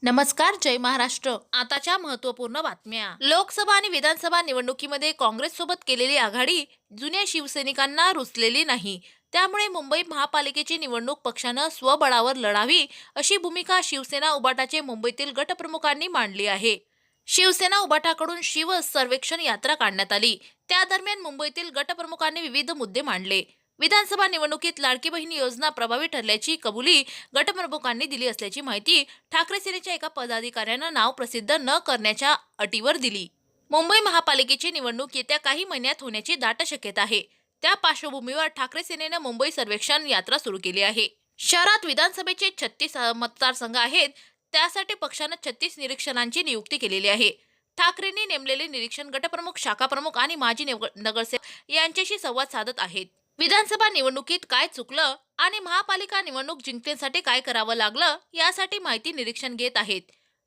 नमस्कार, जय महाराष्ट्र. आताच्या महत्त्वपूर्ण बातम्या. लोकसभा आणि विधानसभा निवडणुकीमध्ये काँग्रेससोबत केलेली आघाडी जुन्या शिवसैनिकांना रुचलेली नाही. त्यामुळे मुंबई महापालिकेची निवडणूक पक्षानं स्वबळावर लढावी अशी भूमिका शिवसेना उबाटाचे मुंबईतील गटप्रमुखांनी मांडली आहे. शिवसेना उबाटाकडून शिव सर्वेक्षण यात्रा काढण्यात आली. त्या दरम्यान मुंबईतील गटप्रमुखांनी विविध मुद्दे मांडले. विधानसभा निवडणुकीत लाडकी बहीण योजना प्रभावी ठरल्याची कबुली गटप्रमुखांनी दिली असल्याची माहिती ठाकरे सेनेच्या एका पदाधिकाऱ्यानं नाव प्रसिद्ध न करण्याच्या अटीवर दिली. मुंबई महापालिकेची निवडणूक येत्या काही महिन्यात होण्याची दाट शक्यता आहे. त्या पार्श्वभूमीवर ठाकरे सेनेनं मुंबई सर्वेक्षण यात्रा सुरू केली आहे. शहरात विधानसभेचे 36 मतदारसंघ आहेत. त्यासाठी पक्षानं 36 निरीक्षणांची नियुक्ती केलेली आहे. ठाकरेंनी नेमलेले निरीक्षण गटप्रमुख, शाखाप्रमुख आणि माजी नगरसेवक यांच्याशी संवाद साधत आहेत. विधानसभा निवडणुकीत काय चुकलं आणि महापालिका निवडणूक जिंकण्यासाठी काय करावं लागलं यासाठी माहिती निरीक्षण घेत आहेत.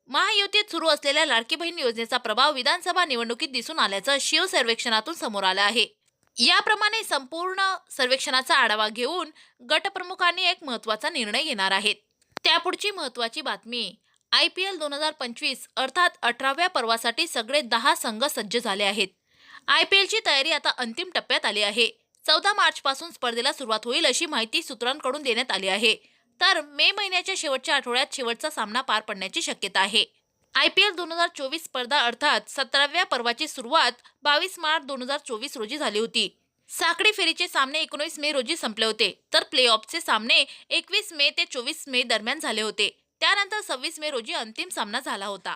महायुतीत सुरू असलेल्या लाडकी बहीण योजनेचा प्रभाव विधानसभा निवडणुकीत दिसून आल्याचं शिव सर्वेक्षणातून समोर आलं आहे. याप्रमाणे संपूर्ण सर्वेक्षणाचा आढावा घेऊन गटप्रमुखांनी एक महत्त्वाचा निर्णय घेणार आहेत. त्यापुढची महत्त्वाची बातमी. IPL 2025 अर्थात 18व्या पर्वासाठी सगळे 10 संघ सज्ज झाले आहेत. IPLची तयारी आता अंतिम टप्प्यात आली आहे. 14 मार्चपासून स्पर्धेला सुरुवात होईल अशी माहिती सूत्रांकडून देण्यात आली आहे. तर मे महिन्याच्या शेवटच्या आठवड्यात शेवटचा सामना पार पडण्याची शक्यता आहे. IPL 2024 स्पर्धा अर्थात 17व्या पर्वाची सुरुवात 22 मार्च 2024 रोजी झाली होती. साखळी फेरीचे सामने 19 मे रोजी संपले होते, तर प्ले-ऑफचे सामने 21 मे ते 24 मे दरम्यान झाले होते. त्यानंतर 26 मे रोजी अंतिम सामना झाला होता.